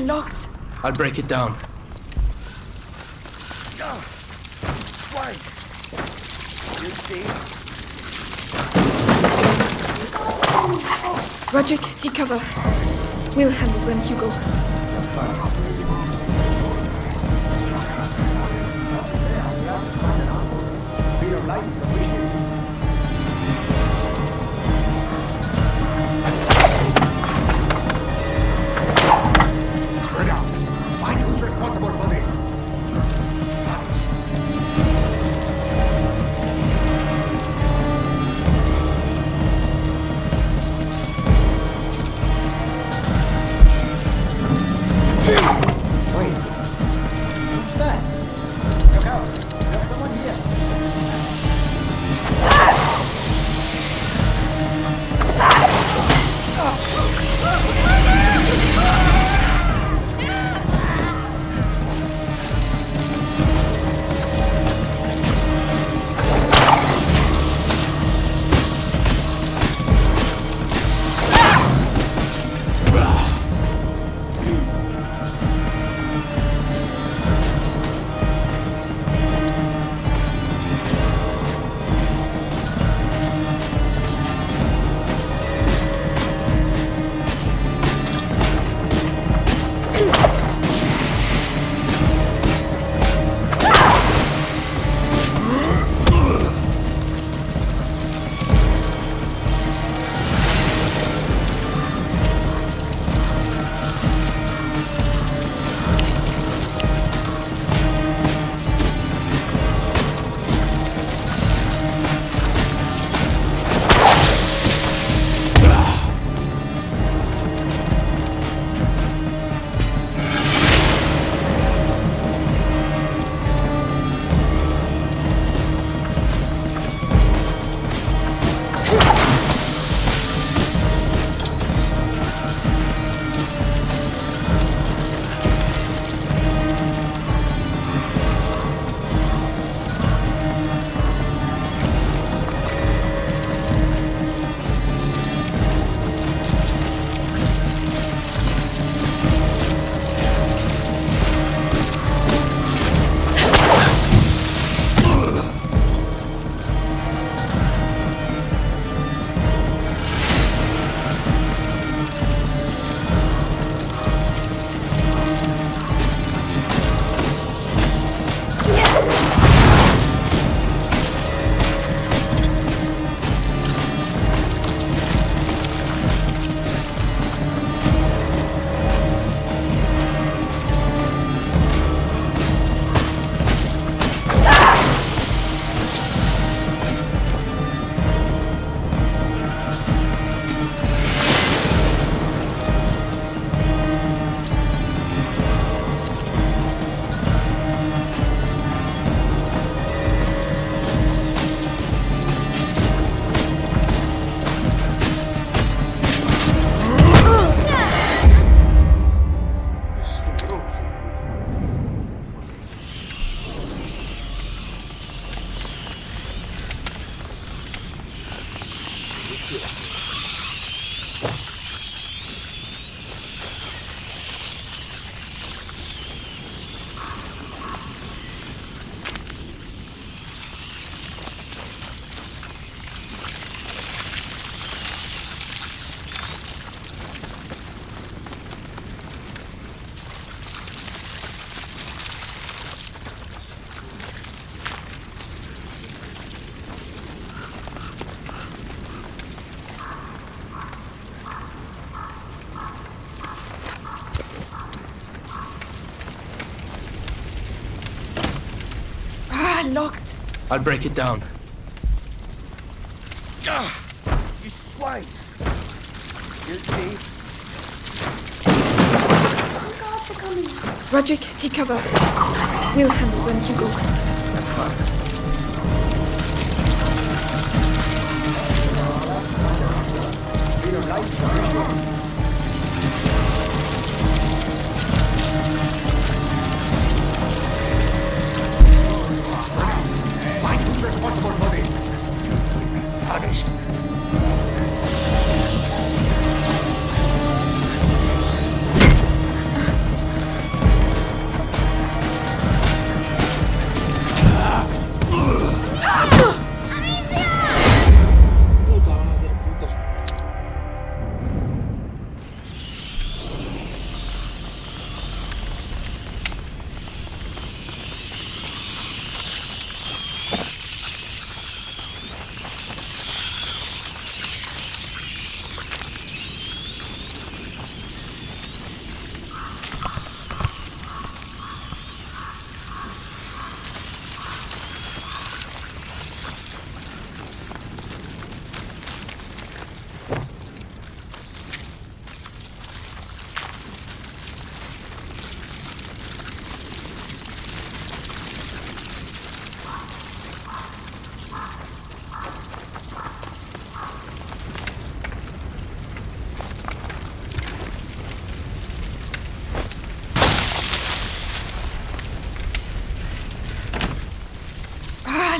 Locked. I'll break it down. Right. You see? Roderick, take cover. We'll handle them, Hugo. Spread out. Find who's responsible for this. Wait. What's that? Look out. There's someone here. Locked. I'll break it down. You swine. You see? Roderick, take cover. We'll handle them, Hugo. That's fine. Find who's responsible for this. Punished.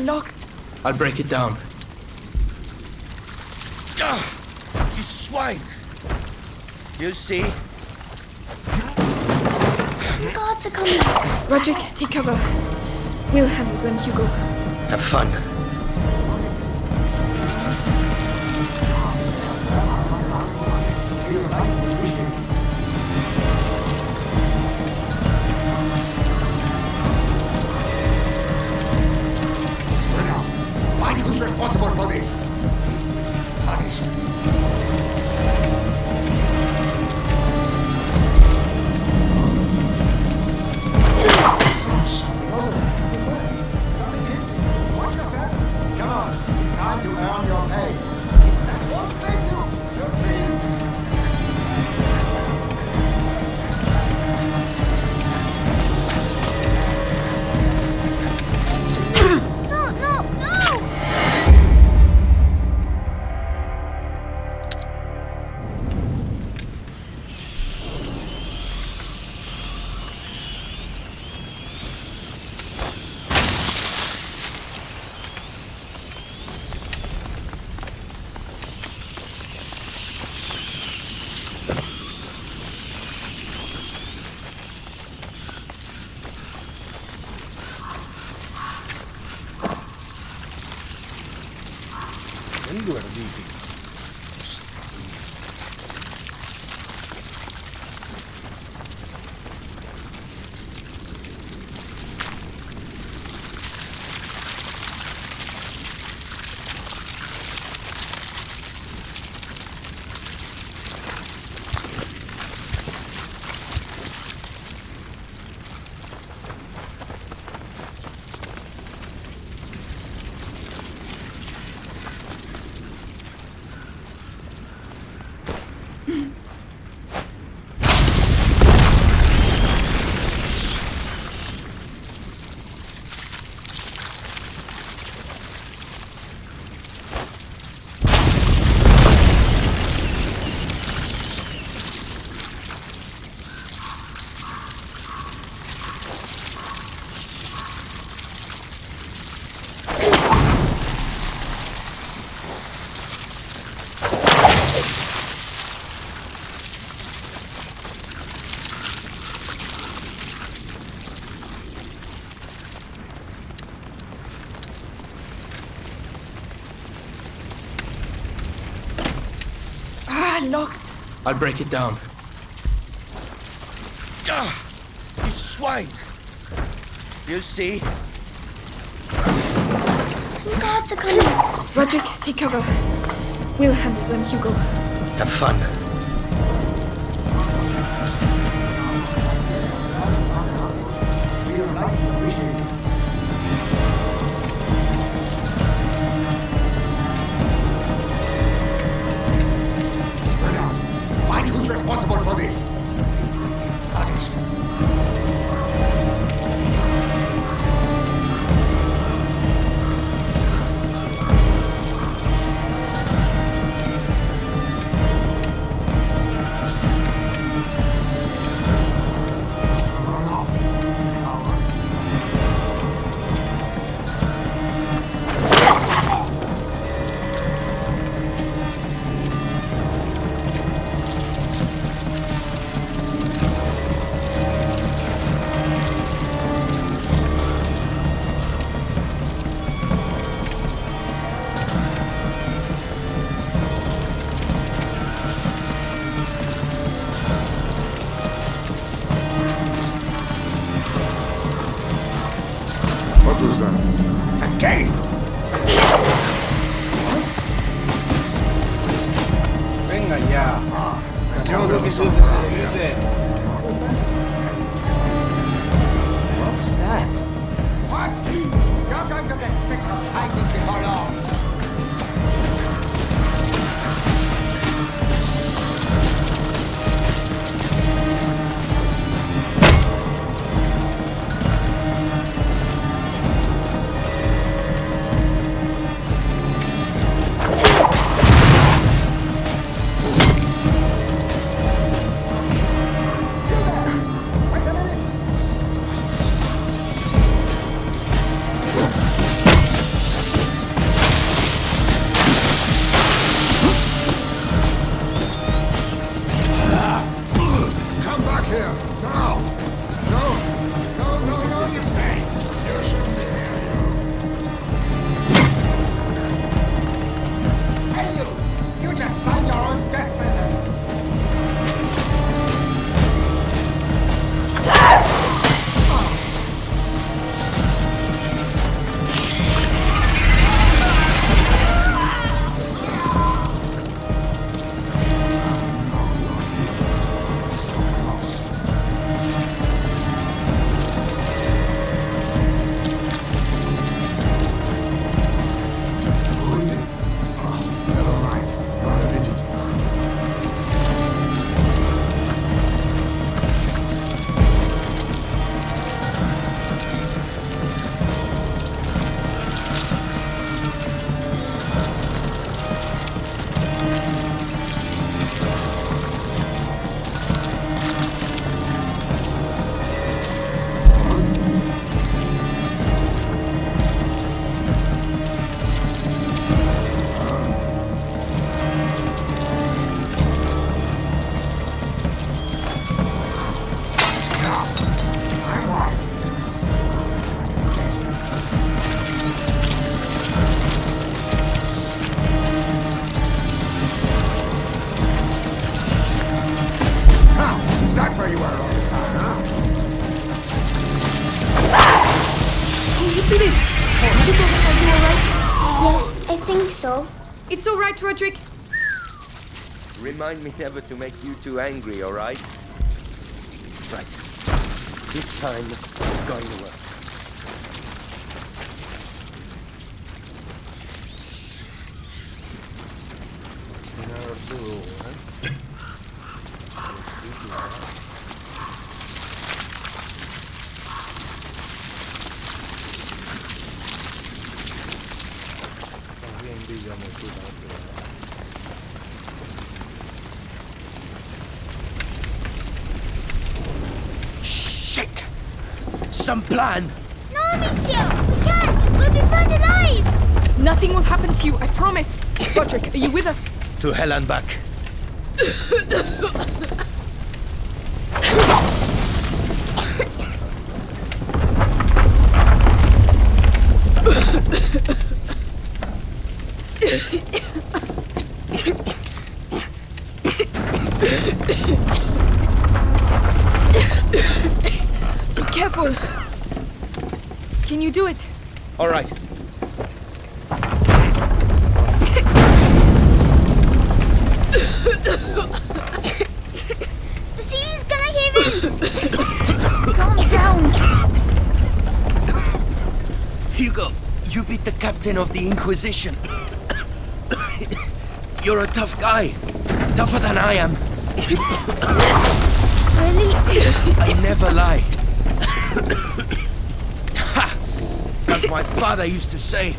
Locked. I'll break it down. You swine! You see? Guards are coming. Roderick, take cover. We'll handle them, Hugo. Have fun. Spread out. Find who's responsible for this. Punished. Come on, it's time to earn your pay. No, no, no! Locked. I'll break it down. You swine! You see? Some guards are coming. Roderick, take cover. We'll handle them, Hugo. Have fun. Your light is appreciated. Spread out. Find who's responsible for this. Punished. Run off. Cowards. What was that? A game! Venga ya. I knew there was something. What's that? What? You're going to get sick of hiding before long. You did it! Hugo, are you alright? Yes, I think so. It's alright, Roderick. Remind me never to make you too angry, alright? Right. This time, it's going to work. Shit! Some plan! No, monsieur! We can't! We'll be burned alive! Nothing will happen to you, I promise. Roderick, are you with us? To hell and back. Be careful. Can you do it? Alright. The ceiling's gonna cave in! Calm down. Hugo, you beat the captain of the Inquisition. You're a tough guy. Tougher than I am. Really? I never lie. Ha! As my father used to say,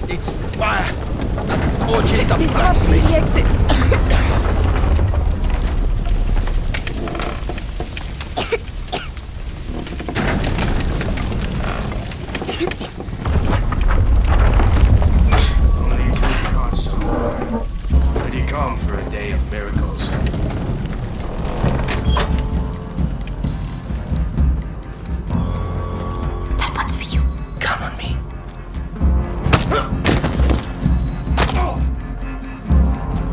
it's fire that forges the This must be blacksmith. the exit. Only two gods so far. Ready come for a day of miracles. That one's for you. Come on me.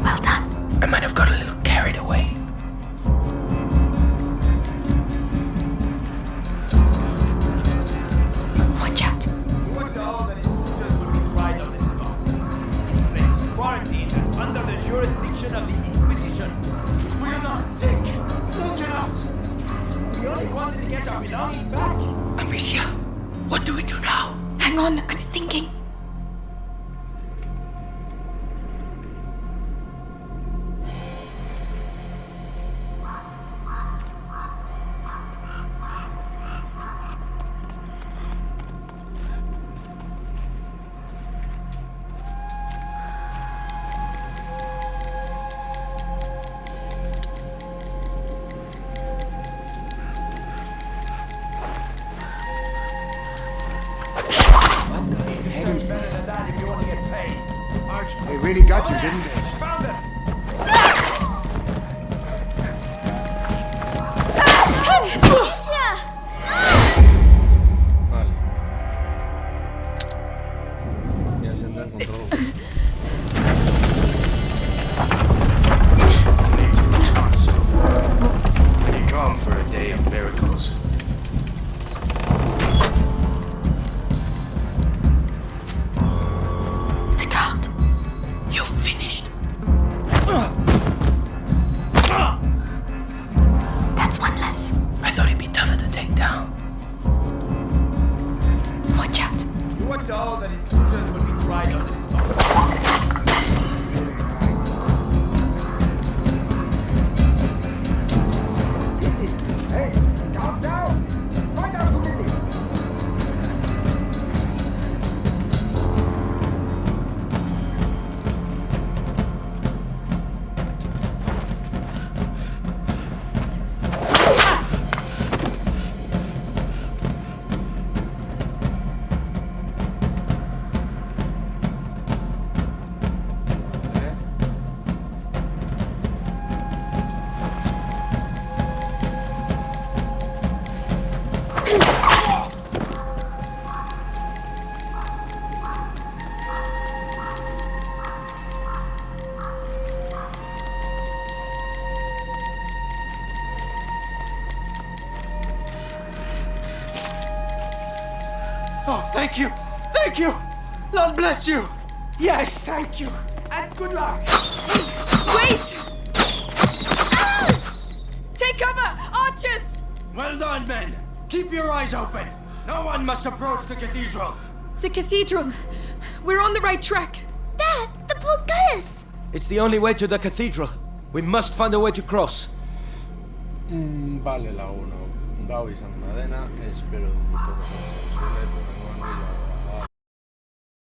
Well done. I might have got a little carried away. Watch out. Who are told that intruders will be tried on this spot? This place is quarantined and under the jurisdiction of the Inquisition. We're not sick. Look at us. We only wanted to get our belongings back. Amicia, what do we do now? Hang on, I'm thinking. Better than that if you want to get paid. They really got you, didn't they? Found them. Monsieur! Vale. Y alguien la encontró. Only two gods so far. Ready come for a day of miracles. The guard. You're finished. That's one less. I thought he'd be tougher to take down. Watch out. You are told that intruders will be tried on this spot. Hey, calm down. Find out who did this. Thank you! Thank you! Lord bless you! Yes, thank you! And good luck! Wait! Take cover! Archers! Well done, men! Keep your eyes open! No one must approach the cathedral! The cathedral. We're on the right track. Dad, the portcullis! It's the only way to the cathedral. We must find a way to cross. Vale, la 1. Gaby San Madena, espero que todo sea posible,